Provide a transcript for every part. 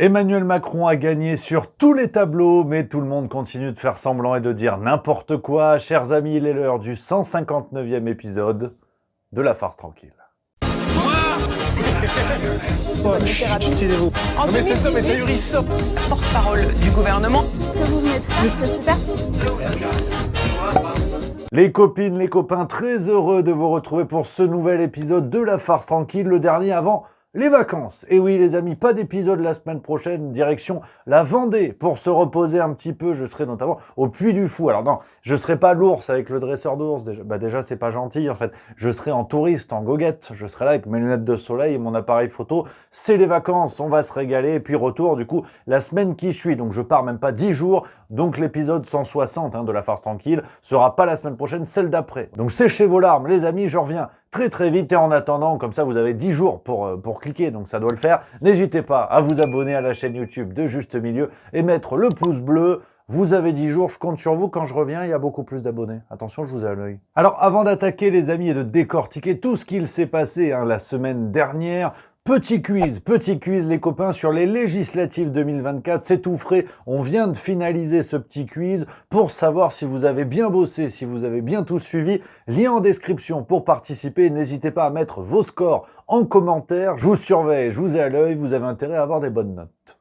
Emmanuel Macron a gagné sur tous les tableaux, mais tout le monde continue de faire semblant et de dire n'importe quoi. Chers amis, il est l'heure du 159e épisode de La Farce Tranquille. Taisez-vous. En Mais cet homme est 2018, ahurissant. porte-parole du gouvernement. Ce que vous venez de faire, c'est super. Les copines, les copains, très heureux de vous retrouver pour ce nouvel épisode de La Farce Tranquille, le dernier avant les vacances. Et oui les amis, pas d'épisode la semaine prochaine, direction la Vendée pour se reposer un petit peu. Je serai notamment au Puy du Fou. Alors non, je serai pas l'ours avec le dresseur d'ours, déjà c'est pas gentil en fait. Je serai en touriste, en goguette, je serai là avec mes lunettes de soleil et mon appareil photo. C'est les vacances, on va se régaler et puis retour du coup la semaine qui suit. Donc je pars même pas 10 jours, donc l'épisode 160 de La Farce Tranquille sera pas la semaine prochaine, celle d'après. Donc séchez vos larmes les amis, je reviens très vite et en attendant, comme ça vous avez 10 jours pour cliquer, donc ça doit le faire. N'hésitez pas à vous abonner à la chaîne YouTube de Juste Milieu et mettre le pouce bleu. Vous avez 10 jours, je compte sur vous. Quand je reviens, il y a beaucoup plus d'abonnés. Attention, je vous ai à l'œil. Alors avant d'attaquer les amis et de décortiquer tout ce qu'il s'est passé la semaine dernière, petit quiz les copains sur les législatives 2024, c'est tout frais, on vient de finaliser ce petit quiz pour savoir si vous avez bien bossé, si vous avez bien tout suivi. Lien en description pour participer, n'hésitez pas à mettre vos scores en commentaire, je vous surveille, je vous ai à l'œil, vous avez intérêt à avoir des bonnes notes.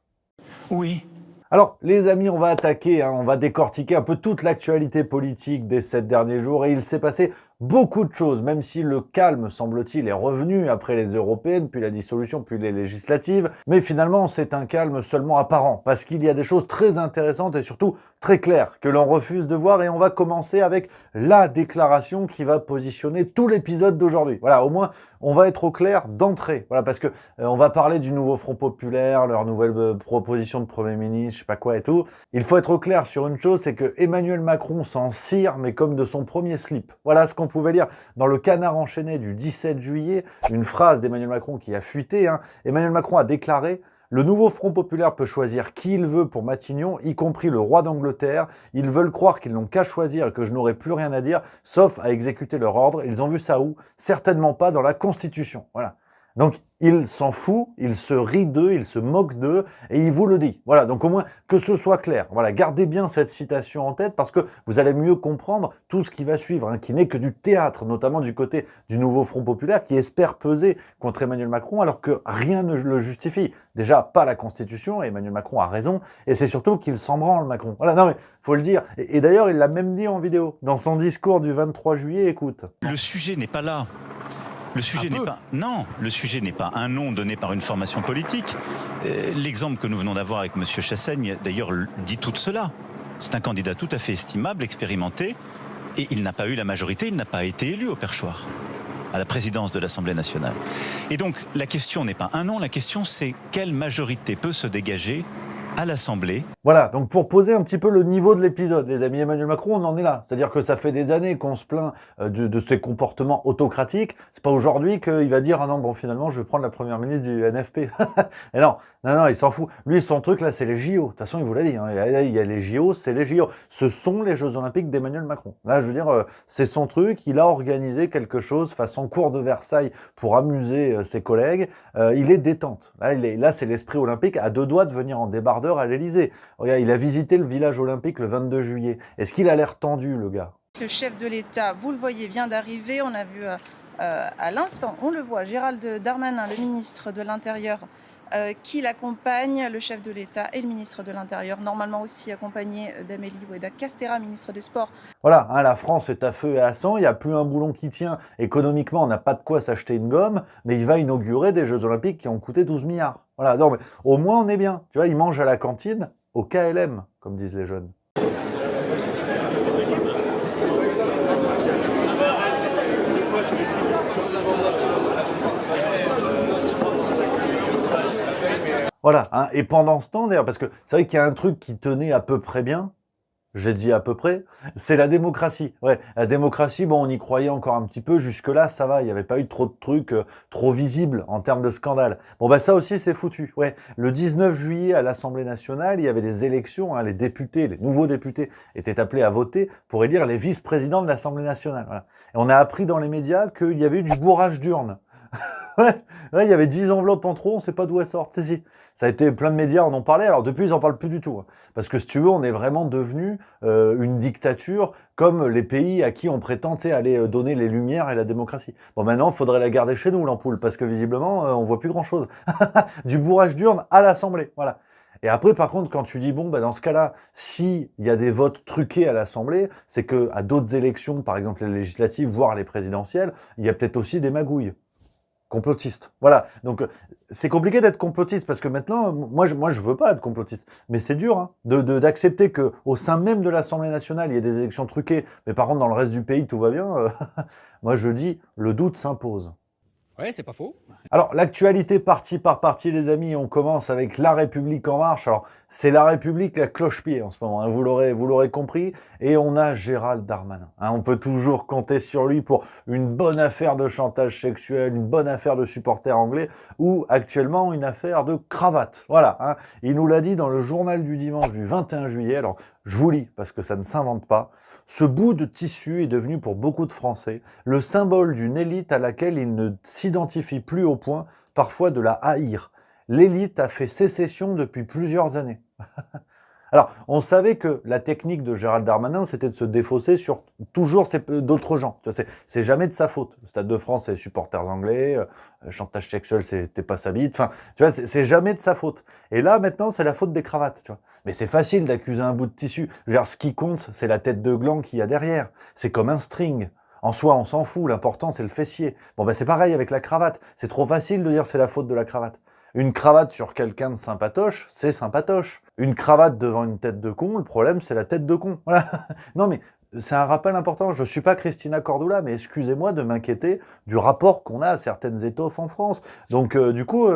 Oui. Alors les amis, on va attaquer, on va décortiquer un peu toute l'actualité politique des 7 derniers jours et il s'est passé beaucoup de choses, même si le calme, semble-t-il, est revenu après les européennes, puis la dissolution, puis les législatives. Mais finalement, c'est un calme seulement apparent, parce qu'il y a des choses très intéressantes et surtout très claires que l'on refuse de voir. Et on va commencer avec la déclaration qui va positionner tout l'épisode d'aujourd'hui. Voilà, au moins, on va être au clair d'entrée. Voilà, parce que on va parler du nouveau Front Populaire, leur nouvelle proposition de Premier ministre, je sais pas quoi et tout. Il faut être au clair sur une chose, c'est que Emmanuel Macron s'en cire, mais comme de son premier slip. Voilà ce qu'on pouvait lire dans le Canard enchaîné du 17 juillet, une phrase d'Emmanuel Macron qui a fuité. Emmanuel Macron a déclaré « Le nouveau Front Populaire peut choisir qui il veut pour Matignon, y compris le roi d'Angleterre. Ils veulent croire qu'ils n'ont qu'à choisir et que je n'aurai plus rien à dire, sauf à exécuter leur ordre. Ils ont vu ça où? Certainement pas dans la Constitution. » Voilà. Donc, il s'en fout, il se rit d'eux, il se moque d'eux, et il vous le dit. Voilà, donc au moins que ce soit clair. Voilà, gardez bien cette citation en tête, parce que vous allez mieux comprendre tout ce qui va suivre, qui n'est que du théâtre, notamment du côté du nouveau Front Populaire, qui espère peser contre Emmanuel Macron, alors que rien ne le justifie. Déjà, pas la Constitution, et Emmanuel Macron a raison, et c'est surtout qu'il s'en branle, Macron. Voilà, non mais, faut le dire. Et d'ailleurs, il l'a même dit en vidéo, dans son discours du 23 juillet, écoute. Le sujet n'est pas là. Le sujet n'est pas... Non, le sujet n'est pas un nom donné par une formation politique. L'exemple que nous venons d'avoir avec M. Chassaigne, d'ailleurs, dit tout cela. C'est un candidat tout à fait estimable, expérimenté, et il n'a pas eu la majorité, il n'a pas été élu au perchoir, à la présidence de l'Assemblée nationale. Et donc, la question n'est pas un nom, la question c'est quelle majorité peut se dégager à l'Assemblée. Voilà, donc pour poser un petit peu le niveau de l'épisode, les amis, Emmanuel Macron, on en est là. C'est-à-dire que ça fait des années qu'on se plaint de ses comportements autocratiques. C'est pas aujourd'hui qu'il va dire « Ah non, bon, finalement, je vais prendre la première ministre du NFP. » Et non, il s'en fout. Lui, son truc, là, c'est les JO. De toute façon, il vous l'a dit. Il y a les JO, c'est les JO. Ce sont les Jeux Olympiques d'Emmanuel Macron. Là, je veux dire, c'est son truc. Il a organisé quelque chose façon cour de Versailles pour amuser ses collègues. Il est détente. Là, c'est l'esprit olympique à 2 doigts de venir en débardeur à l'Élysée. Regarde, il a visité le village olympique le 22 juillet. Est-ce qu'il a l'air tendu, le gars? Le chef de l'État, vous le voyez, vient d'arriver. On a vu à l'instant, on le voit, Gérald Darmanin, le ministre de l'Intérieur, qui l'accompagne, le chef de l'État et le ministre de l'Intérieur, normalement aussi accompagné d'Amélie Oudéa-Castéra, ministre des Sports. Voilà, la France est à feu et à sang, il n'y a plus un boulon qui tient. Économiquement, on n'a pas de quoi s'acheter une gomme, mais il va inaugurer des Jeux Olympiques qui ont coûté 12 milliards. Voilà, non, mais au moins on est bien. Tu vois, il mange à la cantine au KLM, comme disent les jeunes. Voilà, et pendant ce temps, d'ailleurs, parce que c'est vrai qu'il y a un truc qui tenait à peu près bien, j'ai dit à peu près, c'est la démocratie. Ouais, la démocratie, bon, on y croyait encore un petit peu, jusque-là, ça va, il n'y avait pas eu trop de trucs trop visibles en termes de scandale. Bon, bah ça aussi, c'est foutu. Ouais, le 19 juillet, à l'Assemblée nationale, il y avait des élections, les députés, les nouveaux députés étaient appelés à voter pour élire les vice-présidents de l'Assemblée nationale. Voilà. Et on a appris dans les médias qu'il y avait eu du bourrage d'urnes. Ouais, ouais, il y avait 10 enveloppes en trop, on sait pas d'où elles sortent. Si. Ça a été plein de médias, on en parlait. Alors depuis, ils en parlent plus du tout, hein. Parce que si tu veux, on est vraiment devenu une dictature comme les pays à qui on prétend, tu sais, aller donner les lumières et la démocratie. Bon, maintenant, il faudrait la garder chez nous, l'ampoule, parce que visiblement, on voit plus grand-chose. Du bourrage d'urne à l'Assemblée, voilà. Et après, par contre, quand tu dis, bon, bah, dans ce cas-là, s'il y a des votes truqués à l'Assemblée, c'est que à d'autres élections, par exemple les législatives, voire les présidentielles, il y a peut-être aussi des magouilles. Complotiste. Voilà. Donc, c'est compliqué d'être complotiste parce que maintenant, moi, je veux pas être complotiste. Mais c'est dur, hein, d'accepter que au sein même de l'Assemblée nationale, il y ait des élections truquées, mais par contre, dans le reste du pays, tout va bien. Moi, je dis, le doute s'impose. Ouais, c'est pas faux. Alors, l'actualité partie par partie, les amis, on commence avec La République En Marche. Alors, c'est La République à cloche-pied en ce moment, hein, vous l'aurez compris. Et on a Gérald Darmanin, hein, on peut toujours compter sur lui pour une bonne affaire de chantage sexuel, une bonne affaire de supporters anglais, ou actuellement une affaire de cravate. Voilà, hein. Il nous l'a dit dans le journal du dimanche du 21 juillet. Alors, je vous lis, parce que ça ne s'invente pas. Ce bout de tissu est devenu pour beaucoup de Français le symbole d'une élite à laquelle ils ne s'identifient plus au point parfois de la haïr. L'élite a fait sécession depuis plusieurs années. Alors, on savait que la technique de Gérald Darmanin, c'était de se défausser sur toujours d'autres gens. C'est jamais de sa faute. Le Stade de France, c'est les supporters anglais. Chantage sexuel, c'était pas sa bite. Enfin, tu vois, c'est jamais de sa faute. Et là, maintenant, c'est la faute des cravates. Tu vois. Mais c'est facile d'accuser un bout de tissu. Je veux dire, ce qui compte, c'est la tête de gland qu'il y a derrière. C'est comme un string. En soi, on s'en fout. L'important, c'est le fessier. Bon, ben, c'est pareil avec la cravate. C'est trop facile de dire c'est la faute de la cravate. Une cravate sur quelqu'un de sympatoche, c'est sympatoche. Une cravate devant une tête de con, le problème, c'est la tête de con. Voilà. Non, mais c'est un rappel important. Je ne suis pas Christina Cordula, mais excusez-moi de m'inquiéter du rapport qu'on a à certaines étoffes en France. Donc, du coup,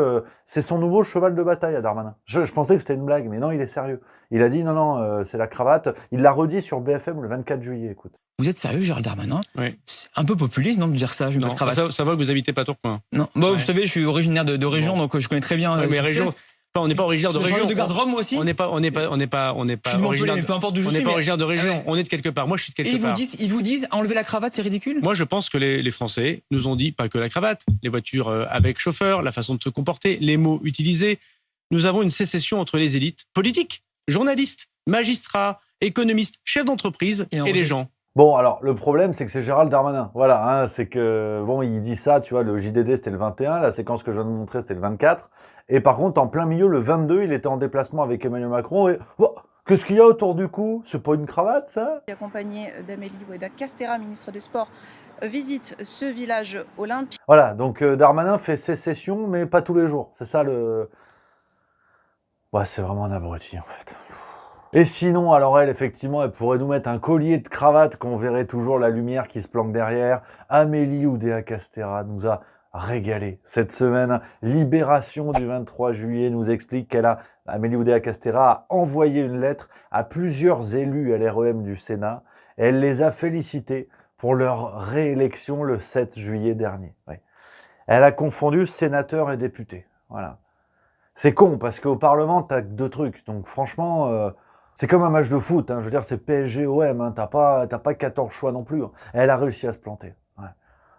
c'est son nouveau cheval de bataille à Darmanin. Je pensais que c'était une blague, mais non, il est sérieux. Il a dit non, c'est la cravate. Il l'a redit sur BFM le 24 juillet, écoute. Vous êtes sérieux, Gérald Darmanin? Oui. C'est un peu populiste, non, de dire ça, je mets Non, pas de cravate. ça va que vous habitez pas Tourcoing. Non, bon, Ouais. vous savez, je suis originaire de région, Bon. donc je connais très bien. Ouais, mais région, on n'est pas originaire de Je suis région. de Garde-Rome, moi aussi. On n'est pas Je suis de Montpellier, originaire. mais peu importe d'où je On suis. n'est pas mais- originaire de région. On est de quelque part. Moi, je suis de Et quelque part. ils vous disent, enlever la cravate, c'est ridicule? Moi, je pense que les Français nous ont dit pas que la cravate, les voitures avec chauffeur, la façon de se comporter, les mots utilisés. Nous avons une sécession entre les élites politiques, journalistes, magistrats, économistes, chefs d'entreprise Et en et les régime. gens. Bon, alors, le problème, c'est que c'est Gérald Darmanin. Voilà, hein, c'est que, bon, il dit ça, tu vois, le JDD, c'était le 21, la séquence que je viens de montrer, c'était le 24. Et par contre, en plein milieu, le 22, il était en déplacement avec Emmanuel Macron et, oh, qu'est-ce qu'il y a autour du cou? C'est pas une cravate, ça? Accompagné d'Amélie Oudéa-Castéra, ministre des Sports, visite ce village olympique. Voilà, donc Darmanin fait sécession, mais pas tous les jours. C'est ça le... Ouais, c'est vraiment un abruti, en fait. Et sinon, alors elle, effectivement, elle pourrait nous mettre un collier de cravate qu'on verrait toujours la lumière qui se planque derrière. Amélie Oudéa-Castéra nous a régalé cette semaine. Libération du 23 juillet nous explique Amélie Oudéa-Castéra a envoyé une lettre à plusieurs élus à l'REM du Sénat. Et elle les a félicités pour leur réélection le 7 juillet dernier. Oui. Elle a confondu sénateurs et députés. Voilà. C'est con, parce qu'au Parlement, t'as que deux trucs. Donc franchement... c'est comme un match de foot, hein. Je veux dire, c'est PSG-OM, hein. T'as pas 14 choix non plus, hein. Elle a réussi à se planter. Ouais.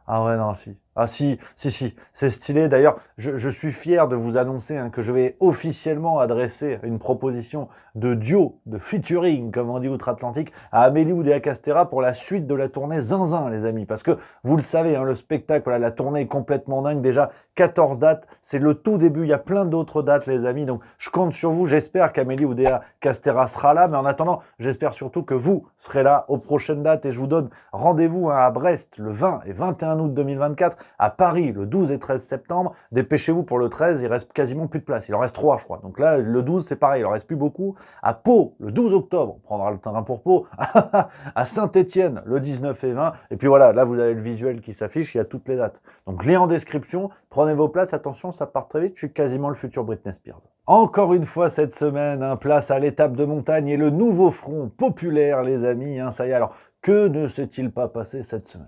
Ah ouais, non, si. Ah si, c'est stylé. D'ailleurs, je suis fier de vous annoncer que je vais officiellement adresser une proposition de duo, de featuring, comme on dit outre-Atlantique, à Amélie Oudéa-Castéra pour la suite de la tournée Zinzin, les amis. Parce que, vous le savez, le spectacle, la tournée est complètement dingue. Déjà, 14 dates, c'est le tout début. Il y a plein d'autres dates, les amis. Donc, je compte sur vous. J'espère qu'Amélie Oudéa-Castéra sera là. Mais en attendant, j'espère surtout que vous serez là aux prochaines dates. Et je vous donne rendez-vous à Brest le 20 et 21 août 2024. À Paris, le 12 et 13 septembre. Dépêchez-vous pour le 13, il reste quasiment plus de place. Il en reste 3, je crois. Donc là, le 12, c'est pareil, il en reste plus beaucoup. À Pau, le 12 octobre, on prendra le train pour Pau. À Saint-Étienne, le 19 et 20. Et puis voilà, là, vous avez le visuel qui s'affiche, il y a toutes les dates. Donc, lien en description, prenez vos places. Attention, ça part très vite, je suis quasiment le futur Britney Spears. Encore une fois cette semaine, place à l'étape de montagne et le nouveau front populaire, les amis. Ça y est, alors... Que ne s'est-il pas passé cette semaine?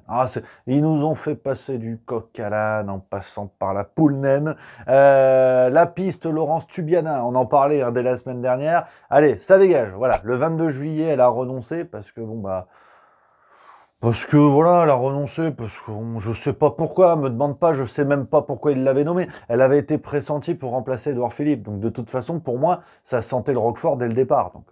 Ils nous ont fait passer du coq à l'âne en passant par la poule naine. La piste Laurence Tubiana, on en parlait dès la semaine dernière. Allez, ça dégage. Voilà, le 22 juillet, elle a renoncé parce que Parce que voilà, elle a renoncé, parce que je sais pas pourquoi, me demande pas, je sais même pas pourquoi il l'avait nommée. Elle avait été pressentie pour remplacer Édouard Philippe. Donc de toute façon, pour moi, ça sentait le Roquefort dès le départ. Donc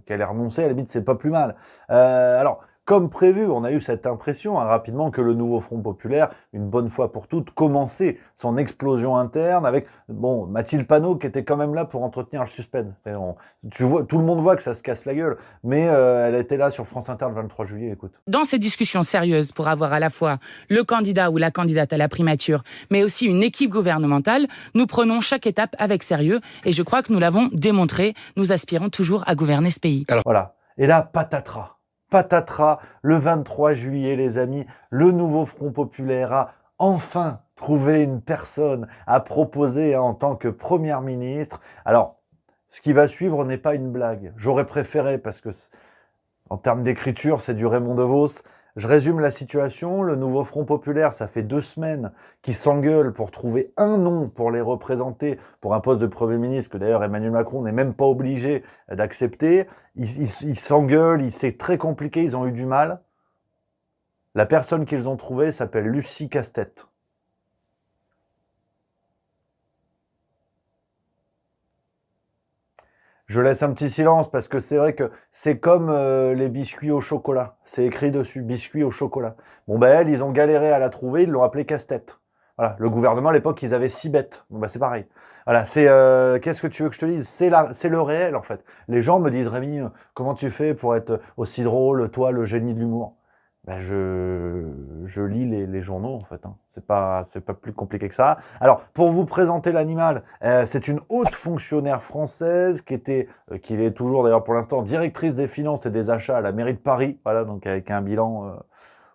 qu'elle ait renoncé, à la limite, c'est pas plus mal. Alors, comme prévu, on a eu cette impression rapidement que le nouveau Front populaire, une bonne fois pour toutes, commençait son explosion interne avec bon Mathilde Panot qui était quand même là pour entretenir le suspense. Tu vois, tout le monde voit que ça se casse la gueule, mais elle était là sur France Inter le 23 juillet. Écoute. Dans ces discussions sérieuses pour avoir à la fois le candidat ou la candidate à la primature, mais aussi une équipe gouvernementale, nous prenons chaque étape avec sérieux et je crois que nous l'avons démontré. Nous aspirons toujours à gouverner ce pays. Alors, voilà. Et là, patatras. Patatras, le 23 juillet, les amis, le nouveau Front populaire a enfin trouvé une personne à proposer en tant que première ministre. Alors, ce qui va suivre n'est pas une blague. J'aurais préféré, parce que en termes d'écriture, c'est du Raymond DeVos. Je résume la situation. Le nouveau Front populaire, ça fait 2 semaines qu'ils s'engueulent pour trouver un nom pour les représenter pour un poste de Premier ministre, que d'ailleurs Emmanuel Macron n'est même pas obligé d'accepter. Ils s'engueulent, c'est très compliqué, ils ont eu du mal. La personne qu'ils ont trouvée s'appelle Lucie Casse-Tête. Je laisse un petit silence parce que c'est vrai que c'est comme les biscuits au chocolat. C'est écrit dessus, biscuits au chocolat. Bon ben ils ont galéré à la trouver, ils l'ont appelée Casse-Tête. Voilà, le gouvernement à l'époque, ils avaient 6 bêtes. Bon ben c'est pareil. Voilà, c'est qu'est-ce que tu veux que je te dise? C'est le réel en fait. Les gens me disent Rémi, comment tu fais pour être aussi drôle, toi le génie de l'humour? Ben je lis les journaux en fait. Hein. C'est pas plus compliqué que ça. Alors pour vous présenter l'animal, c'est une haute fonctionnaire française qui est toujours d'ailleurs pour l'instant directrice des finances et des achats à la mairie de Paris. Voilà, donc avec un bilan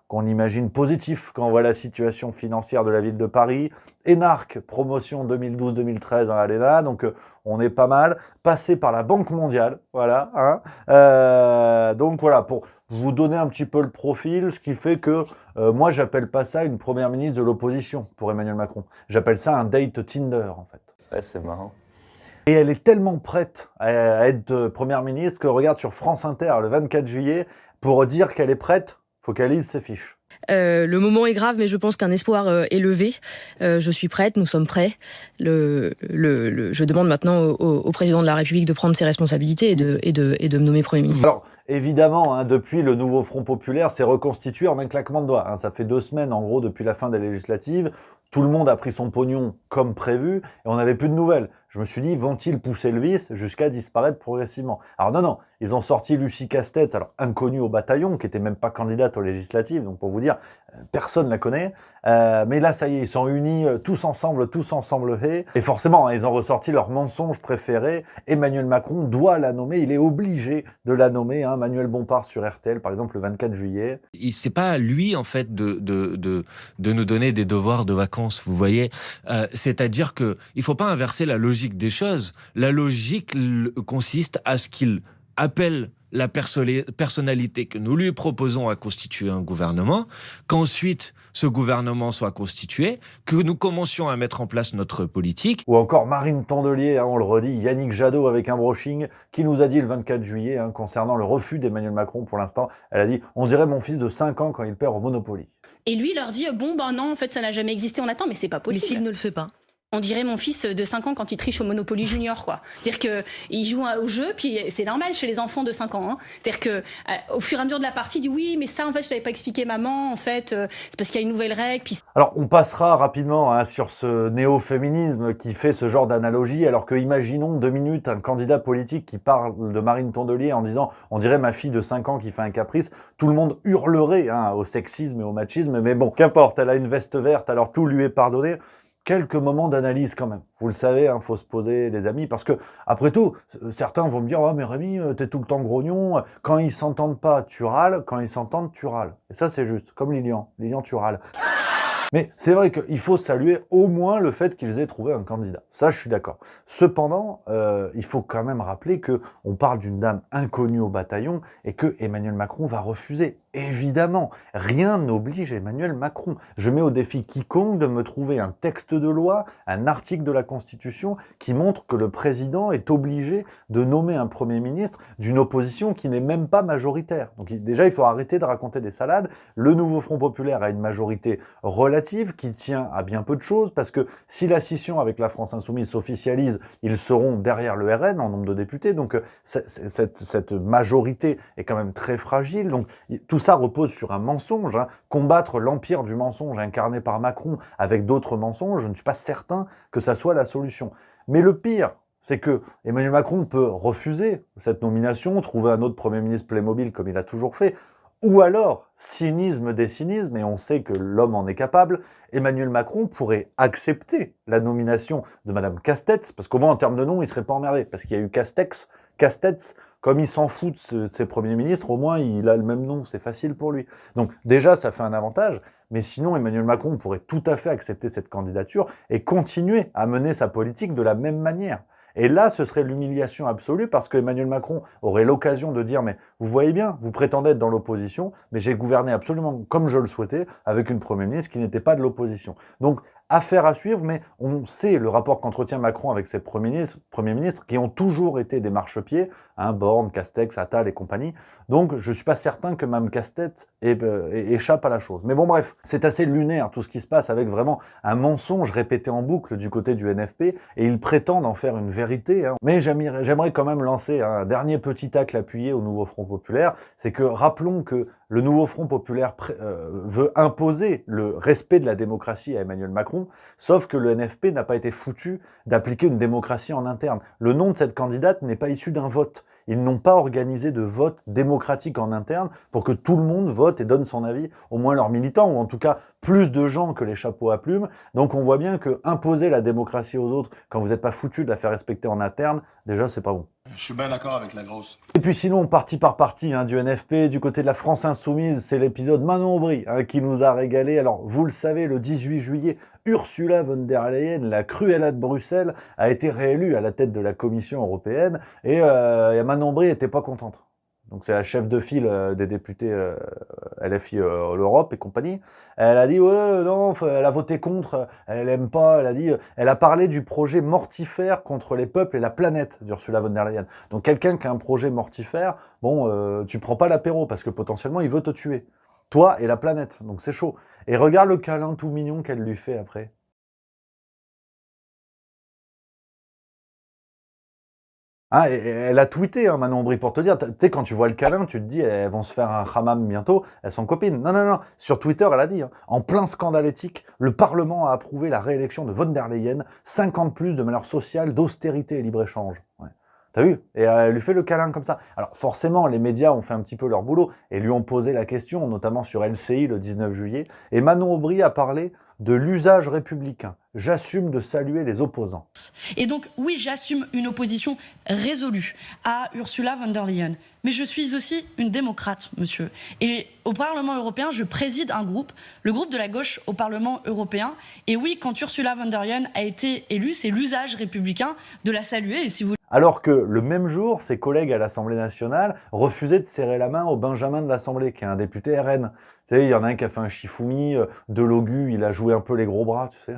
qu'on imagine positif quand on voit la situation financière de la ville de Paris. Énarque, promotion 2012-2013 à l'ENA, donc on est pas mal. Passé par la Banque mondiale, voilà. Hein. Donc voilà, pour vous donner un petit peu le profil, ce qui fait que moi, j'appelle pas ça une première ministre de l'opposition pour Emmanuel Macron. J'appelle ça un date Tinder, en fait. Ouais, c'est marrant. Et elle est tellement prête à être première ministre que regarde sur France Inter le 24 juillet, pour dire qu'elle est prête, faut qu'elle lise ses fiches. Le moment est grave, mais je pense qu'un espoir est levé. Je suis prête, nous sommes prêts. Je demande maintenant au président de la République de prendre ses responsabilités et de me nommer Premier ministre. Alors, évidemment, hein, depuis, le nouveau Front populaire s'est reconstitué en un claquement de doigts. Hein. Ça fait 2 semaines, en gros, depuis la fin des législatives. Tout le monde a pris son pognon comme prévu et on n'avait plus de nouvelles. Je me suis dit, vont-ils pousser le vice jusqu'à disparaître progressivement? Alors non, ils ont sorti Lucie Casse-Tête, alors inconnue au bataillon, qui était même pas candidate aux législatives, donc pour vous dire, personne ne la connaît. Mais là, ça y est, ils sont unis tous ensemble, et forcément, hein, ils ont ressorti leur mensonge préféré. Emmanuel Macron doit la nommer, il est obligé de la nommer. Hein, Manuel Bompard sur RTL, par exemple, le 24 juillet. C'est pas à lui, en fait, de nous donner des devoirs de vacances, vous voyez. C'est-à-dire que il faut pas inverser la logique des choses. La logique consiste à ce qu'il appelle la personnalité que nous lui proposons à constituer un gouvernement, qu'ensuite ce gouvernement soit constitué, que nous commencions à mettre en place notre politique. Ou encore Marine Tondelier, hein, on le redit, Yannick Jadot avec un brushing, qui nous a dit le 24 juillet, hein, concernant le refus d'Emmanuel Macron pour l'instant, elle a dit « On dirait mon fils de 5 ans quand il perd au Monopoly ». Et lui leur dit « Bon, ben non, en fait, ça n'a jamais existé, on attend, mais c'est pas possible. » Mais s'il ne le fait pas. On dirait mon fils de 5 ans quand il triche au Monopoly Junior, quoi. C'est-à-dire qu'il joue au jeu, puis c'est normal chez les enfants de 5 ans. Hein. C'est-à-dire qu'au fur et à mesure de la partie, il dit oui, mais ça, en fait, je t'avais pas expliqué, maman. En fait, c'est parce qu'il y a une nouvelle règle. Puis... Alors, on passera rapidement hein, sur ce néo-féminisme qui fait ce genre d'analogie, alors que imaginons 2 minutes un candidat politique qui parle de Marine Tondelier en disant « On dirait ma fille de 5 ans qui fait un caprice », tout le monde hurlerait hein, au sexisme et au machisme, mais bon, qu'importe, elle a une veste verte, alors tout lui est pardonné. Quelques moments d'analyse quand même. Vous le savez, hein, faut se poser les amis, parce que, après tout, certains vont me dire « Ah, mais Rémi, t'es tout le temps grognon, quand ils s'entendent pas, tu râles, quand ils s'entendent, tu râles. » Et ça, c'est juste, comme Lilian, tu râles. Mais c'est vrai qu'il faut saluer au moins le fait qu'ils aient trouvé un candidat. Ça, je suis d'accord. Cependant, il faut quand même rappeler qu'on parle d'une dame inconnue au bataillon et que Emmanuel Macron va refuser. Évidemment, rien n'oblige Emmanuel Macron. Je mets au défi quiconque de me trouver un texte de loi, un article de la Constitution qui montre que le président est obligé de nommer un Premier ministre d'une opposition qui n'est même pas majoritaire. Donc déjà, il faut arrêter de raconter des salades. Le nouveau Front populaire a une majorité relative qui tient à bien peu de choses, parce que si la scission avec la France insoumise s'officialise, ils seront derrière le RN en nombre de députés. Donc cette majorité est quand même très fragile. Donc tout ça repose sur un mensonge. Combattre l'empire du mensonge incarné par Macron avec d'autres mensonges, je ne suis pas certain que ça soit la solution. Mais le pire, c'est que Emmanuel Macron peut refuser cette nomination, trouver un autre Premier ministre Playmobil comme il a toujours fait, ou alors, cynisme des cynismes, et on sait que l'homme en est capable, Emmanuel Macron pourrait accepter la nomination de Madame Castex, parce qu'au moins en termes de nom, il ne serait pas emmerdé, parce qu'il y a eu Castex, comme il s'en fout de ses premiers ministres, au moins il a le même nom, c'est facile pour lui. Donc déjà, ça fait un avantage, mais sinon Emmanuel Macron pourrait tout à fait accepter cette candidature et continuer à mener sa politique de la même manière. Et là, ce serait l'humiliation absolue, parce que Emmanuel Macron aurait l'occasion de dire « Mais vous voyez bien, vous prétendez être dans l'opposition, mais j'ai gouverné absolument comme je le souhaitais, avec une Premier ministre qui n'était pas de l'opposition. » Donc, affaire à suivre, mais on sait le rapport qu'entretient Macron avec ses premiers ministres qui ont toujours été des marchepieds, Borne, Castex, Attal et compagnie. Donc, je ne suis pas certain que Mme Castex échappe à la chose. Mais bon, bref, c'est assez lunaire tout ce qui se passe, avec vraiment un mensonge répété en boucle du côté du NFP, et ils prétendent en faire une vérité. Mais j'aimerais quand même lancer un dernier petit tacle appuyé au nouveau Front populaire, c'est que rappelons que le nouveau Front populaire veut imposer le respect de la démocratie à Emmanuel Macron, sauf que le NFP n'a pas été foutu d'appliquer une démocratie en interne. Le nom de cette candidate n'est pas issu d'un vote. Ils n'ont pas organisé de vote démocratique en interne pour que tout le monde vote et donne son avis, au moins leurs militants, ou en tout cas plus de gens que les chapeaux à plumes. Donc on voit bien que imposer la démocratie aux autres quand vous n'êtes pas foutu de la faire respecter en interne, déjà c'est pas bon. Je suis bien d'accord avec la grosse. Et puis sinon, parti par parti du NFP, du côté de la France insoumise, c'est l'épisode Manon Aubry qui nous a régalé. Alors vous le savez, le 18 juillet, Ursula von der Leyen, la Cruella de Bruxelles, a été réélue à la tête de la Commission européenne, et Manon Aubry n'était pas contente. Donc c'est la chef de file des députés LFI l'Europe et compagnie. Elle a dit ouais non, elle a voté contre, elle aime pas. Elle a parlé du projet mortifère contre les peuples et la planète d'Ursula von der Leyen. Donc quelqu'un qui a un projet mortifère, bon, tu prends pas l'apéro parce que potentiellement il veut te tuer, toi et la planète. Donc c'est chaud. Et regarde le câlin tout mignon qu'elle lui fait après. Et elle a tweeté, Manon Aubry, pour te dire, tu sais, quand tu vois le câlin, tu te dis, elles vont se faire un hammam bientôt, elles sont copines. Non. Sur Twitter, elle a dit, en plein scandale éthique, le Parlement a approuvé la réélection de von der Leyen, 50 plus de malheur social, d'austérité et libre-échange. Ouais. T'as vu? Et elle lui fait le câlin comme ça. Alors forcément, les médias ont fait un petit peu leur boulot et lui ont posé la question, notamment sur LCI le 19 juillet. Et Manon Aubry a parlé de l'usage républicain. J'assume de saluer les opposants. Et donc, oui, j'assume une opposition résolue à Ursula von der Leyen. Mais je suis aussi une démocrate, monsieur. Et au Parlement européen, je préside un groupe, le groupe de la gauche au Parlement européen. Et oui, quand Ursula von der Leyen a été élue, c'est l'usage républicain de la saluer. Et si vous... Alors que le même jour, ses collègues à l'Assemblée nationale refusaient de serrer la main au Benjamin de l'Assemblée, qui est un député RN. Tu sais, il y en a un qui a fait un chifoumi, de Logu, il a joué un peu les gros bras, tu sais.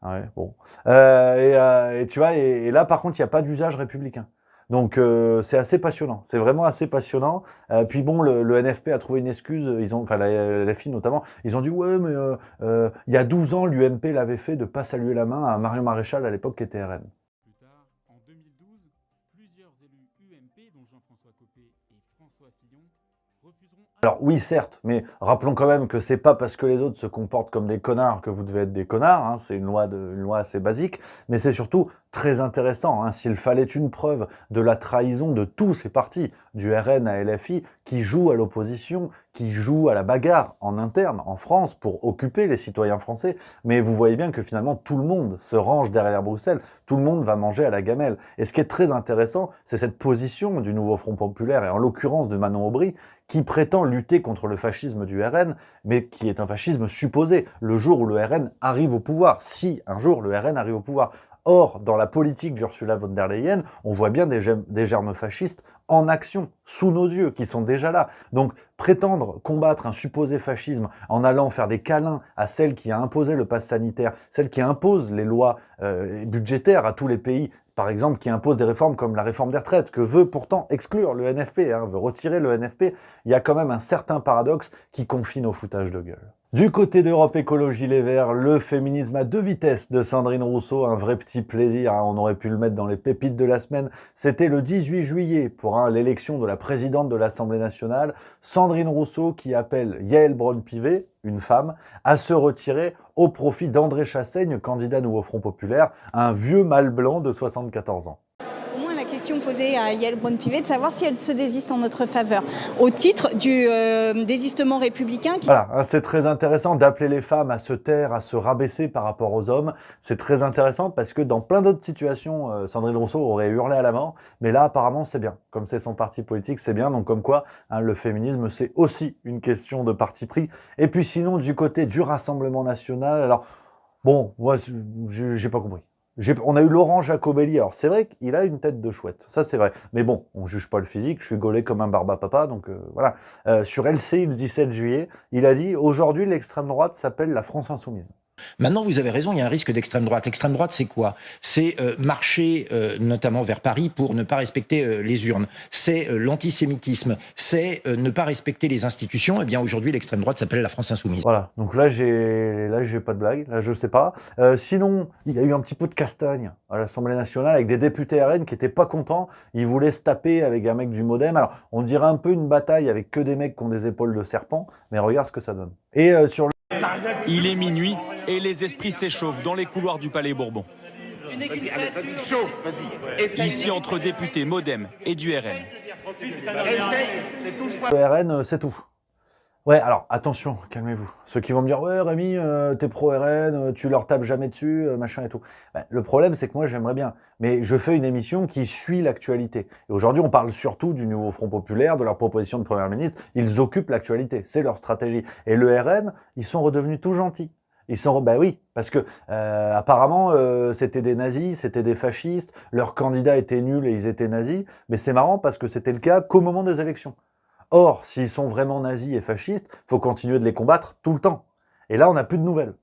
Ouais, bon. Et tu vois, et là, par contre, il n'y a pas d'usage républicain. Donc, c'est assez passionnant. C'est vraiment assez passionnant. Puis bon, le NFP a trouvé une excuse. Enfin, la LFI notamment, ils ont dit, ouais, mais il y a 12 ans, l'UMP l'avait fait de ne pas saluer la main à Marion Maréchal, à l'époque, qui était RN. Alors oui, certes, mais rappelons quand même que c'est pas parce que les autres se comportent comme des connards que vous devez être des connards, c'est une loi assez basique, mais c'est surtout très intéressant, s'il fallait une preuve de la trahison de tous ces partis, du RN à LFI, qui jouent à l'opposition, qui jouent à la bagarre en interne, en France, pour occuper les citoyens français, mais vous voyez bien que finalement tout le monde se range derrière Bruxelles, tout le monde va manger à la gamelle. Et ce qui est très intéressant, c'est cette position du nouveau Front populaire, et en l'occurrence de Manon Aubry, qui prétend lutter contre le fascisme du RN, mais qui est un fascisme supposé, le jour où le RN arrive au pouvoir, si un jour le RN arrive au pouvoir. Or, dans la politique d'Ursula von der Leyen, on voit bien des germes fascistes en action, sous nos yeux, qui sont déjà là. Donc, prétendre combattre un supposé fascisme en allant faire des câlins à celle qui a imposé le pass sanitaire, celle qui impose les lois budgétaires à tous les pays, par exemple, qui impose des réformes comme la réforme des retraites, que veut pourtant exclure le NFP, veut retirer le NFP, il y a quand même un certain paradoxe qui confine au foutage de gueule. Du côté d'Europe Écologie Les Verts, le féminisme à 2 vitesses de Sandrine Rousseau, un vrai petit plaisir, on aurait pu le mettre dans les pépites de la semaine. C'était le 18 juillet pour l'élection de la présidente de l'Assemblée nationale, Sandrine Rousseau qui appelle Yaël Braun-Pivet, une femme, à se retirer au profit d'André Chassaigne, candidat Nouveau Front Populaire, un vieux mâle blanc de 74 ans. Au moins la question posée à Yaël Braun-Pivet de savoir si elle se désiste en notre faveur, au titre du désistement républicain. Voilà, c'est très intéressant d'appeler les femmes à se taire, à se rabaisser par rapport aux hommes. C'est très intéressant parce que dans plein d'autres situations, Sandrine Rousseau aurait hurlé à la mort, mais là apparemment c'est bien. Comme c'est son parti politique, c'est bien. Donc comme quoi, le féminisme c'est aussi une question de parti pris. Et puis sinon, du côté du Rassemblement national, alors bon, moi j'ai pas compris. On a eu Laurent Jacobelli, alors c'est vrai qu'il a une tête de chouette, ça c'est vrai. Mais bon, on juge pas le physique, je suis gaulé comme un barbapapa, donc voilà. Sur LCI le 17 juillet, il a dit « Aujourd'hui, l'extrême droite s'appelle la France insoumise ». Maintenant, vous avez raison, il y a un risque d'extrême droite. L'extrême droite, c'est quoi? C'est marcher notamment vers Paris pour ne pas respecter les urnes. C'est l'antisémitisme. C'est ne pas respecter les institutions. Eh bien, aujourd'hui, l'extrême droite s'appelle la France insoumise. Voilà, donc là, j'ai pas de blague, là, je sais pas. Sinon, il y a eu un petit peu de castagne à l'Assemblée nationale avec des députés RN qui étaient pas contents. Ils voulaient se taper avec un mec du Modem. Alors, on dirait un peu une bataille avec que des mecs qui ont des épaules de serpent, mais regarde ce que ça donne. Et sur le... Il est minuit et les esprits s'échauffent dans les couloirs du Palais Bourbon. Ici, entre députés Modem et du RN. Le RN, c'est tout. Ouais, alors, attention, calmez-vous. Ceux qui vont me dire « Ouais, Rémi, t'es pro-RN, tu leur tapes jamais dessus, machin et tout. » Le problème, c'est que moi, j'aimerais bien. Mais je fais une émission qui suit l'actualité. Et aujourd'hui, on parle surtout du Nouveau Front Populaire, de leur proposition de Premier ministre. Ils occupent l'actualité, c'est leur stratégie. Et le RN, ils sont redevenus tout gentils. Ils sont, bah oui, parce que apparemment c'était des nazis, c'était des fascistes, leurs candidats étaient nuls et ils étaient nazis, mais c'est marrant parce que c'était le cas qu'au moment des élections. Or, s'ils sont vraiment nazis et fascistes, il faut continuer de les combattre tout le temps. Et là, on n'a plus de nouvelles.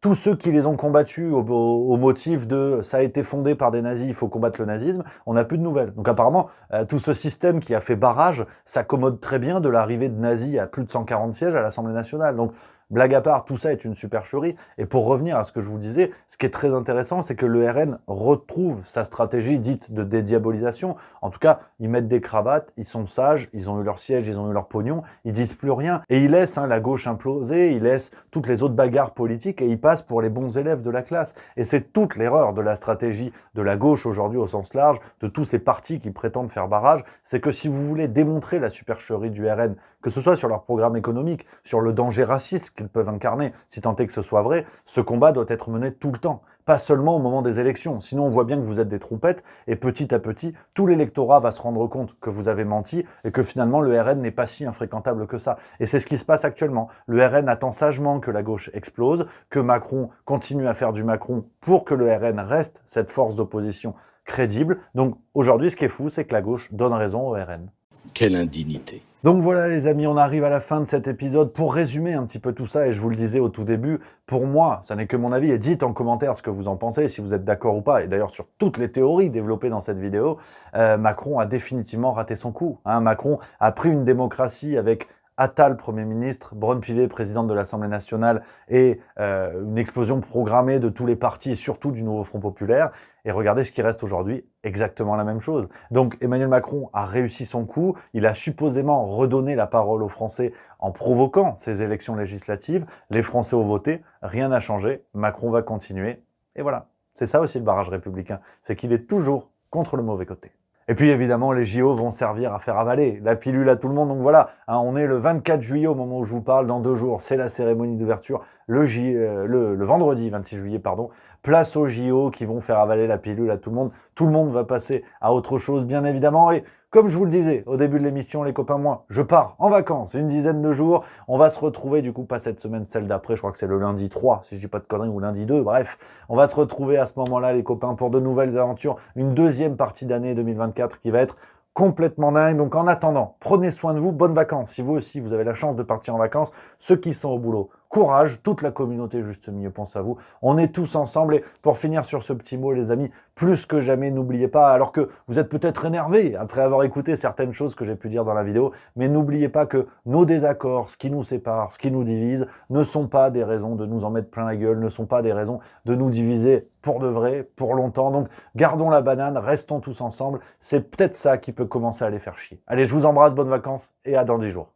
Tous ceux qui les ont combattus au motif de « ça a été fondé par des nazis, il faut combattre le nazisme », on n'a plus de nouvelles. Donc apparemment, tout ce système qui a fait barrage s'accommode très bien de l'arrivée de nazis à plus de 140 sièges à l'Assemblée nationale. Donc, blague à part, tout ça est une supercherie. Et pour revenir à ce que je vous disais, ce qui est très intéressant, c'est que le RN retrouve sa stratégie dite de dédiabolisation. En tout cas, ils mettent des cravates, ils sont sages, ils ont eu leur siège, ils ont eu leur pognon, ils disent plus rien. Et ils laissent la gauche imploser, ils laissent toutes les autres bagarres politiques et ils passent pour les bons élèves de la classe. Et c'est toute l'erreur de la stratégie de la gauche aujourd'hui au sens large, de tous ces partis qui prétendent faire barrage, c'est que si vous voulez démontrer la supercherie du RN, que ce soit sur leur programme économique, sur le danger raciste qu'ils peuvent incarner, si tant est que ce soit vrai, ce combat doit être mené tout le temps, pas seulement au moment des élections. Sinon, on voit bien que vous êtes des trompettes, et petit à petit, tout l'électorat va se rendre compte que vous avez menti, et que finalement, le RN n'est pas si infréquentable que ça. Et c'est ce qui se passe actuellement. Le RN attend sagement que la gauche explose, que Macron continue à faire du Macron pour que le RN reste cette force d'opposition crédible. Donc aujourd'hui, ce qui est fou, c'est que la gauche donne raison au RN. Quelle indignité. Donc voilà les amis, on arrive à la fin de cet épisode. Pour résumer un petit peu tout ça, et je vous le disais au tout début, pour moi, ça n'est que mon avis, et dites en commentaire ce que vous en pensez, si vous êtes d'accord ou pas, et d'ailleurs sur toutes les théories développées dans cette vidéo, Macron a définitivement raté son coup. Macron a pris une démocratie avec Attal, Premier ministre, Braun-Pivet, présidente de l'Assemblée nationale, et une explosion programmée de tous les partis, et surtout du Nouveau Front Populaire. Et regardez ce qui reste aujourd'hui, exactement la même chose. Donc Emmanuel Macron a réussi son coup, il a supposément redonné la parole aux Français en provoquant ces élections législatives. Les Français ont voté, rien n'a changé, Macron va continuer. Et voilà, c'est ça aussi le barrage républicain, c'est qu'il est toujours contre le mauvais côté. Et puis évidemment, les JO vont servir à faire avaler la pilule à tout le monde. Donc voilà, on est le 24 juillet au moment où je vous parle, dans 2 jours, c'est la cérémonie d'ouverture, le vendredi 26 juillet, pardon. Place aux JO qui vont faire avaler la pilule à tout le monde. Tout le monde va passer à autre chose, bien évidemment. Et Comme je vous le disais au début de l'émission, les copains, moi, je pars en vacances une dizaine de jours. On va se retrouver, du coup, pas cette semaine, celle d'après. Je crois que c'est le lundi 3, si je dis pas de conneries, ou lundi 2. Bref, on va se retrouver à ce moment-là, les copains, pour de nouvelles aventures. Une deuxième partie d'année 2024 qui va être complètement dingue. Donc en attendant, prenez soin de vous, bonnes vacances. Si vous aussi, vous avez la chance de partir en vacances, ceux qui sont au boulot, courage, toute la communauté Juste Milieu pense à vous. On est tous ensemble. Et pour finir sur ce petit mot, les amis, plus que jamais, n'oubliez pas, alors que vous êtes peut-être énervés après avoir écouté certaines choses que j'ai pu dire dans la vidéo, mais n'oubliez pas que nos désaccords, ce qui nous sépare, ce qui nous divise, ne sont pas des raisons de nous en mettre plein la gueule, ne sont pas des raisons de nous diviser pour de vrai, pour longtemps. Donc gardons la banane, restons tous ensemble. C'est peut-être ça qui peut commencer à les faire chier. Allez, je vous embrasse, bonnes vacances et à dans 10 jours.